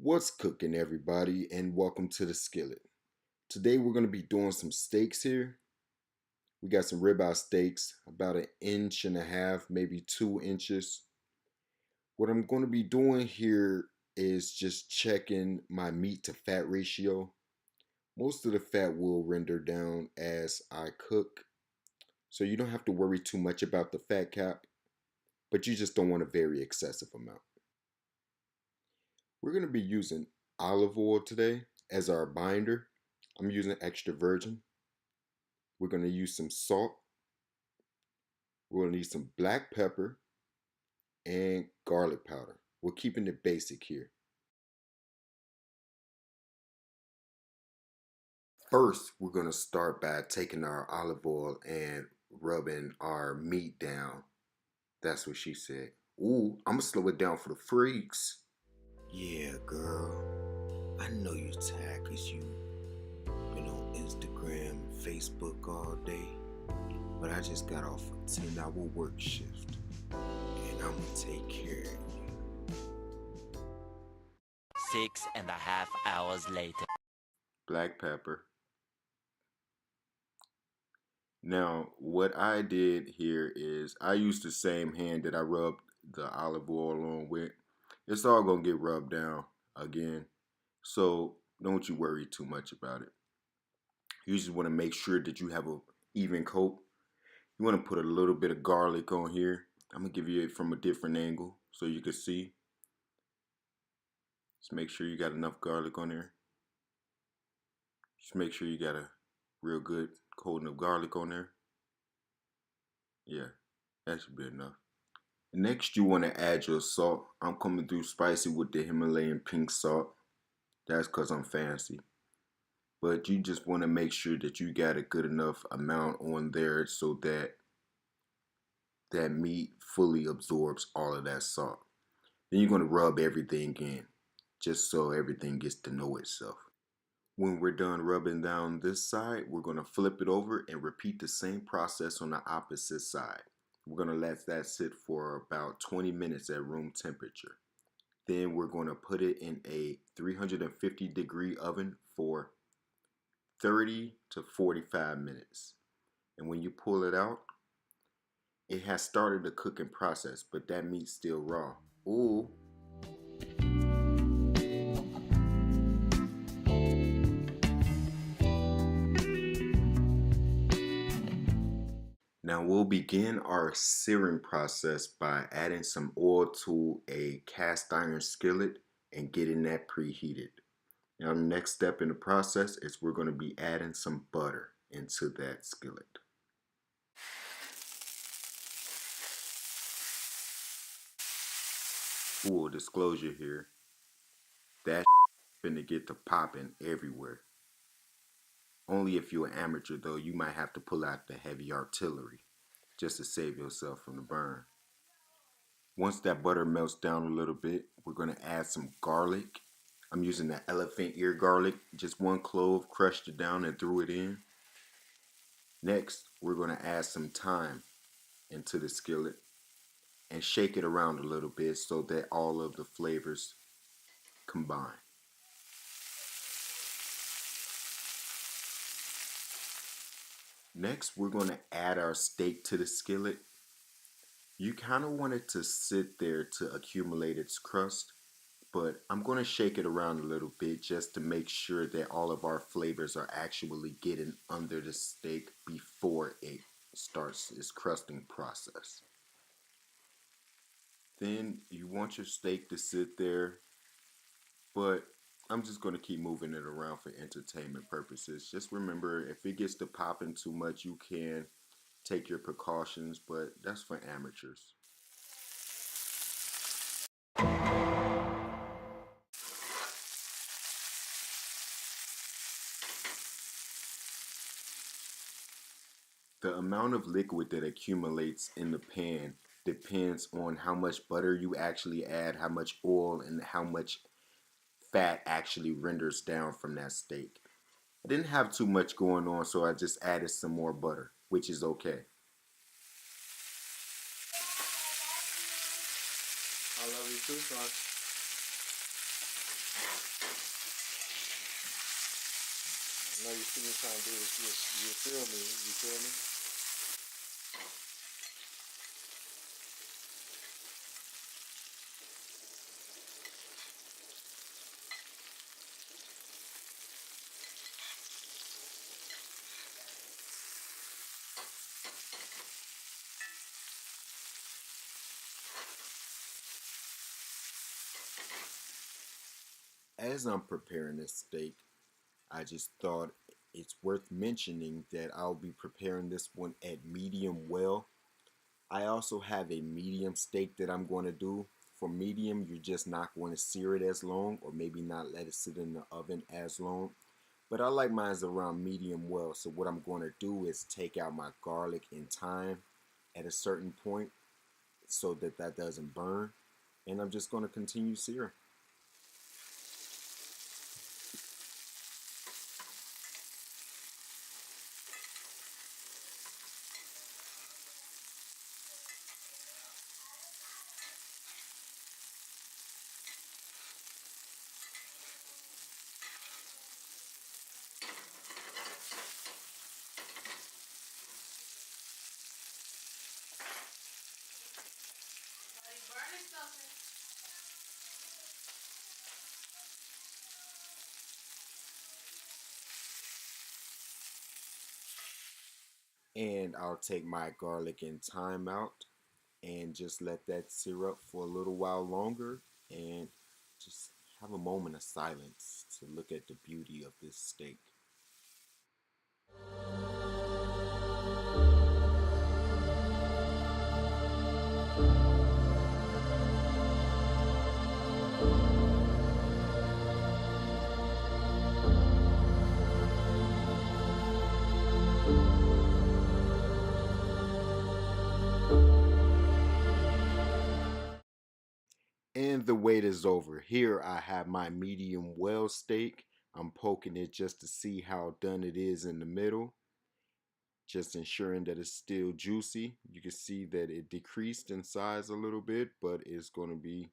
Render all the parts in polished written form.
What's cooking, everybody, and welcome to the skillet. Today we're going to be doing some steaks here. We got some ribeye steaks, about 1.5 inches, maybe 2 inches. What I'm going to be doing here is just checking my meat to fat ratio. Most of the fat will render down as I cook, so you don't have to worry too much about the fat cap, but you just don't want a very excessive amount. We're going to be using olive oil today as our binder. I'm using extra virgin. We're going to use some salt. We're going to need some black pepper and garlic powder. We're keeping it basic here. First, we're going to start by taking our olive oil and rubbing our meat down. That's what she said. Ooh, I'm going to slow it down for the freaks. Yeah, girl. I know you're tired because you've been on Instagram, Facebook all day. But I just got off a 10-hour work shift. And I'm going to take care of you. 6.5 hours later. Black pepper. Now, what I did here is I used the same hand that I rubbed the olive oil on with. It's all going to get rubbed down again. So don't you worry too much about it. You just want to make sure that you have an even coat. You want to put a little bit of garlic on here. I'm going to give you it from a different angle so you can see. Just make sure you got enough garlic on there. Just make sure you got a real good coating of garlic on there. Yeah, that should be enough. Next, you want to add your salt. I'm coming through spicy with the Himalayan pink salt. That's because I'm fancy. But you just want to make sure that you got a good enough amount on there so that that meat fully absorbs all of that salt. Then you're going to rub everything in just so everything gets to know itself. When we're done rubbing down this side, we're going to flip it over and repeat the same process on the opposite side. We're going to let that sit for about 20 minutes at room temperature. Then we're going to put it in a 350-degree oven for 30 to 45 minutes. And when you pull it out, it has started the cooking process, but that meat's still raw. Ooh. Now we'll begin our searing process by adding some oil to a cast iron skillet and getting that preheated. Now the next step in the process is we're going to be adding some butter into that skillet. Full disclosure here, that finna get to popping everywhere. Only if you're an amateur though, you might have to pull out the heavy artillery just to save yourself from the burn. Once that butter melts down a little bit, we're going to add some garlic. I'm using the elephant ear garlic, just 1 clove, crushed it down and threw it in. Next, we're going to add some thyme into the skillet and shake it around a little bit so that all of the flavors combine. Next, we're going to add our steak to the skillet. You kind of want it to sit there to accumulate its crust, but I'm going to shake it around a little bit just to make sure that all of our flavors are actually getting under the steak before it starts its crusting process. Then you want your steak to sit there, but I'm just going to keep moving it around for entertainment purposes. Just remember, if it gets to popping too much, you can take your precautions, but that's for amateurs. The amount of liquid that accumulates in the pan depends on how much butter you actually add, how much oil, and how much fat actually renders down from that steak. I didn't have too much going on, so I just added some more butter, which is okay. I love you too, son. No, you see me trying to do this. You feel me? You feel me? As I'm preparing this steak, I just thought it's worth mentioning that I'll be preparing this one at medium well. I also have a medium steak that I'm going to do. For medium, you're just not going to sear it as long, or maybe not let it sit in the oven as long. But I like mine around medium well, so what I'm going to do is take out my garlic and thyme at a certain point so that that doesn't burn. And I'm just going to continue searing. And I'll take my garlic and thyme out and just let that sear up for a little while longer and just have a moment of silence to look at the beauty of this steak. And the wait is over. Here I have my medium well steak. I'm poking it just to see how done it is in the middle. Just ensuring that it's still juicy. You can see that it decreased in size a little bit, but it's going to be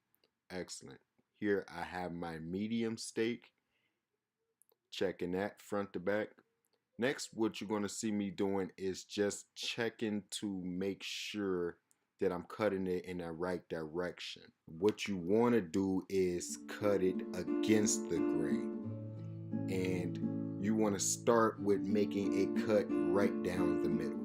excellent. Here I have my medium steak. Checking that front to back. Next, what you're going to see me doing is just checking to make sure that I'm cutting it in the right direction. What you want to do is cut it against the grain. And you want to start with making a cut right down the middle.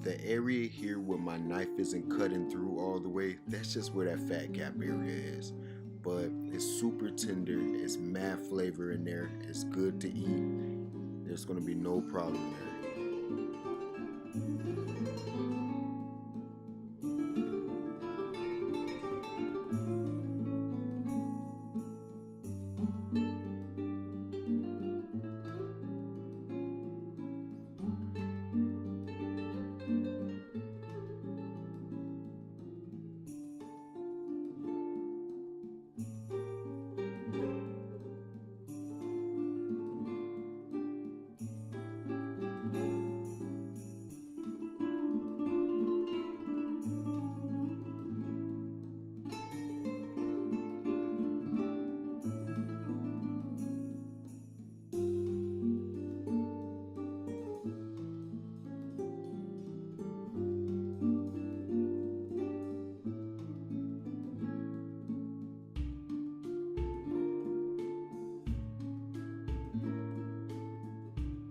The area here where my knife isn't cutting through all the way, that's just where that fat gap area is. But it's super tender, it's mad flavor in there, it's good to eat. There's gonna be no problem there.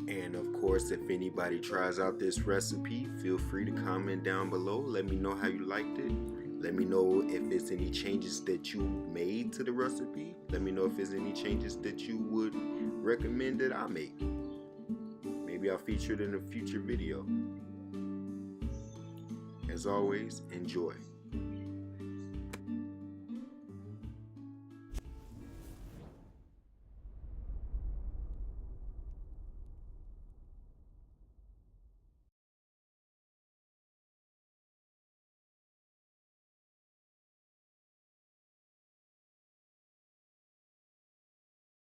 And of course, if anybody tries out this recipe, feel free to comment down below. Let me know how you liked it. Let me know if there's any changes that you made to the recipe. Let me know if there's any changes that you would recommend that I make. Maybe I'll feature it in a future video. As always, enjoy.